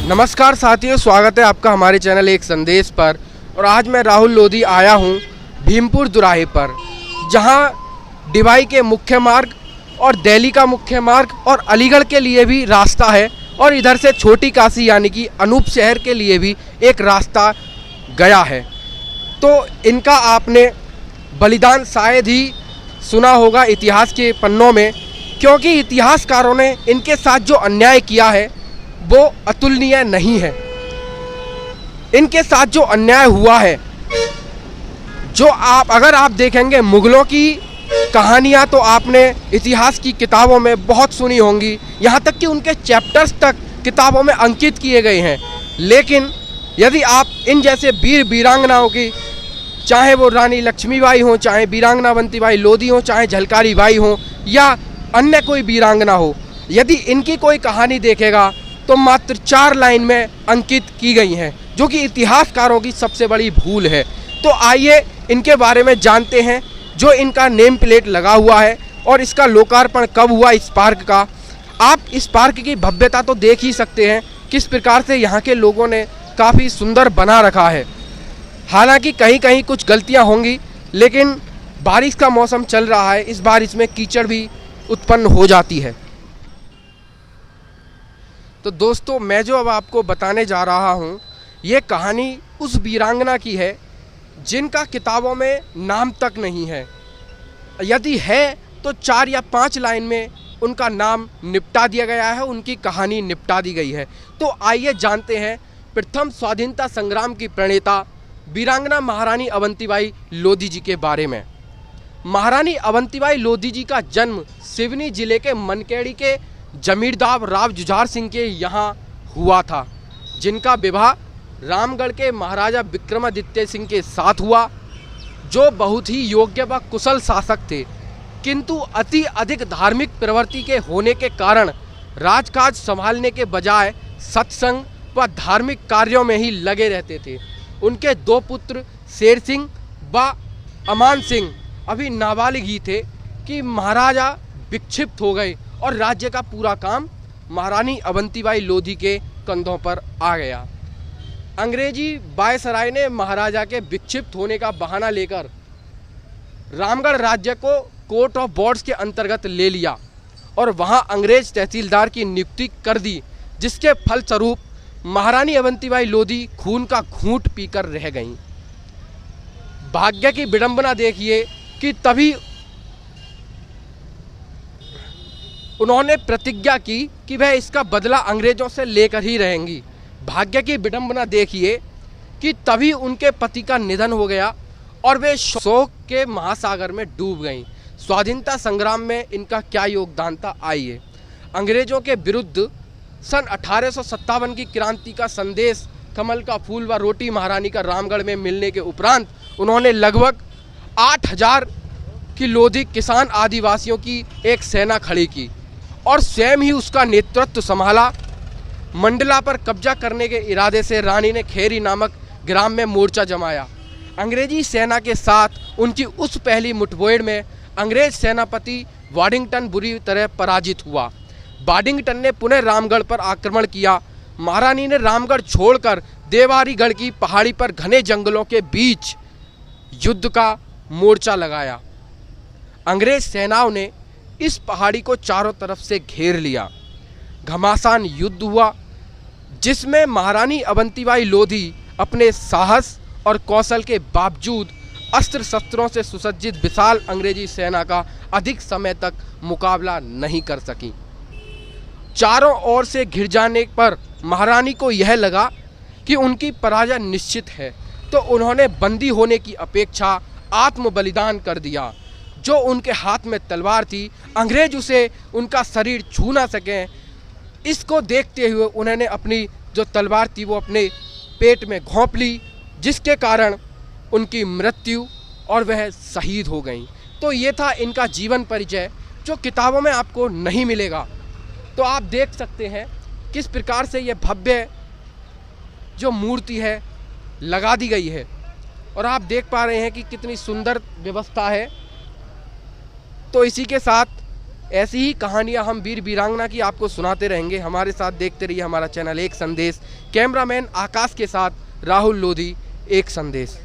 नमस्कार साथियों, स्वागत है आपका हमारे चैनल एक संदेश पर। और आज मैं राहुल लोधी आया हूं भीमपुर दुराहे पर, जहां डिवाई के मुख्य मार्ग और दिल्ली का मुख्य मार्ग और अलीगढ़ के लिए भी रास्ता है, और इधर से छोटी काशी यानी कि अनूप शहर के लिए भी एक रास्ता गया है। तो इनका आपने बलिदान शायद ही सुना होगा इतिहास के पन्नों में, क्योंकि इतिहासकारों ने इनके साथ जो अन्याय किया है वो अतुलनीय नहीं है। इनके साथ जो अन्याय हुआ है, जो अगर आप देखेंगे मुगलों की कहानियाँ तो आपने इतिहास की किताबों में बहुत सुनी होंगी, यहाँ तक कि उनके चैप्टर्स तक किताबों में अंकित किए गए हैं। लेकिन यदि आप इन जैसे वीर वीरांगनाओं की, चाहे वो रानी लक्ष्मीबाई हो, चाहे वीरांगना अवंतीबाई लोधी हो, चाहे झलकारी बाई हो या अन्य कोई वीरांगना हो, यदि इनकी कोई कहानी देखेगा तो मात्र 4 लाइन में अंकित की गई हैं, जो कि इतिहासकारों की सबसे बड़ी भूल है। तो आइए इनके बारे में जानते हैं। जो इनका नेम प्लेट लगा हुआ है और इसका लोकार्पण कब हुआ इस पार्क का। आप इस पार्क की भव्यता तो देख ही सकते हैं, किस प्रकार से यहाँ के लोगों ने काफ़ी सुंदर बना रखा है। हालांकि कहीं कहीं कुछ गलतियाँ होंगी, लेकिन बारिश का मौसम चल रहा है, इस बार इसमें कीचड़ भी उत्पन्न हो जाती है। तो दोस्तों, मैं जो अब आपको बताने जा रहा हूँ, ये कहानी उस वीरांगना की है जिनका किताबों में नाम तक नहीं है। यदि है तो 4 या 5 लाइन में उनका नाम निपटा दिया गया है, उनकी कहानी निपटा दी गई है। तो आइए जानते हैं प्रथम स्वाधीनता संग्राम की प्रणेता वीरांगना महारानी अवंतीबाई लोधी जी के बारे में। महारानी अवंतीबाई लोधी जी का जन्म सिवनी जिले के मनकेड़ी के जमींदार राव जुझार सिंह के यहाँ हुआ था, जिनका विवाह रामगढ़ के महाराजा विक्रमादित्य सिंह के साथ हुआ, जो बहुत ही योग्य व कुशल शासक थे, किंतु अति अधिक धार्मिक प्रवृत्ति के होने के कारण राजकाज संभालने के बजाय सत्संग व धार्मिक कार्यों में ही लगे रहते थे। उनके 2 पुत्र शेर सिंह व अमान सिंह अभी नाबालिग ही थे कि महाराजा विक्षिप्त हो गए और राज्य का पूरा काम महारानी अवंतीबाई लोधी के कंधों पर आ गया। अंग्रेजी वायसराय ने महाराजा के विक्षिप्त होने का बहाना लेकर रामगढ़ राज्य को कोर्ट ऑफ बोर्ड्स के अंतर्गत ले लिया और वहां अंग्रेज तहसीलदार की नियुक्ति कर दी, जिसके फलस्वरूप महारानी अवंतीबाई लोधी खून का घूंट पीकर रह गईं। भाग्य की विडंबना देखिए कि तभी उन्होंने प्रतिज्ञा की कि वह इसका बदला अंग्रेजों से लेकर ही रहेंगी। भाग्य की विडंबना देखिए कि तभी उनके पति का निधन हो गया और वे शोक के महासागर में डूब गईं। स्वाधीनता संग्राम में इनका क्या योगदान था, आइए। अंग्रेजों के विरुद्ध सन 1857 की क्रांति का संदेश कमल का फूल व रोटी महारानी का रामगढ़ में मिलने के उपरांत उन्होंने लगभग 8000 की लोधी किसान आदिवासियों की एक सेना खड़ी की और स्वयं ही उसका नेतृत्व संभाला। मंडला पर कब्जा करने के इरादे से रानी ने खेरी नामक ग्राम में मोर्चा जमाया। अंग्रेजी सेना के साथ उनकी उस पहली मुठभेड़ में अंग्रेज सेनापति वाडिंगटन बुरी तरह पराजित हुआ। वाडिंगटन ने पुनः रामगढ़ पर आक्रमण किया। महारानी ने रामगढ़ छोड़कर देवारीगढ़ की पहाड़ी पर घने जंगलों के बीच युद्ध का मोर्चा लगाया। अंग्रेज सेनाओं ने इस पहाड़ी को चारों तरफ से घेर लिया। घमासान युद्ध हुआ, जिसमें महारानी अवंतीबाई लोधी अपने साहस और कौशल के बावजूद अस्त्र शस्त्रों से सुसज्जित विशाल अंग्रेजी सेना का अधिक समय तक मुकाबला नहीं कर सकी। चारों ओर से घिर जाने पर महारानी को यह लगा कि उनकी पराजय निश्चित है, तो उन्होंने बंदी होने की अपेक्षा आत्म बलिदान कर दिया। जो उनके हाथ में तलवार थी, अंग्रेज उसे उनका शरीर छू ना सकें, इसको देखते हुए उन्होंने अपनी जो तलवार थी वो अपने पेट में घोंप ली, जिसके कारण उनकी मृत्यु और वह शहीद हो गईं। तो ये था इनका जीवन परिचय, जो किताबों में आपको नहीं मिलेगा। तो आप देख सकते हैं किस प्रकार से ये भव्य जो मूर्ति है लगा दी गई है, और आप देख पा रहे हैं कि कितनी सुंदर व्यवस्था है। तो इसी के साथ ऐसी ही कहानियां हम वीर वीरांगना की आपको सुनाते रहेंगे। हमारे साथ देखते रहिए हमारा चैनल एक संदेश। कैमरामैन आकाश के साथ राहुल लोधी, एक संदेश।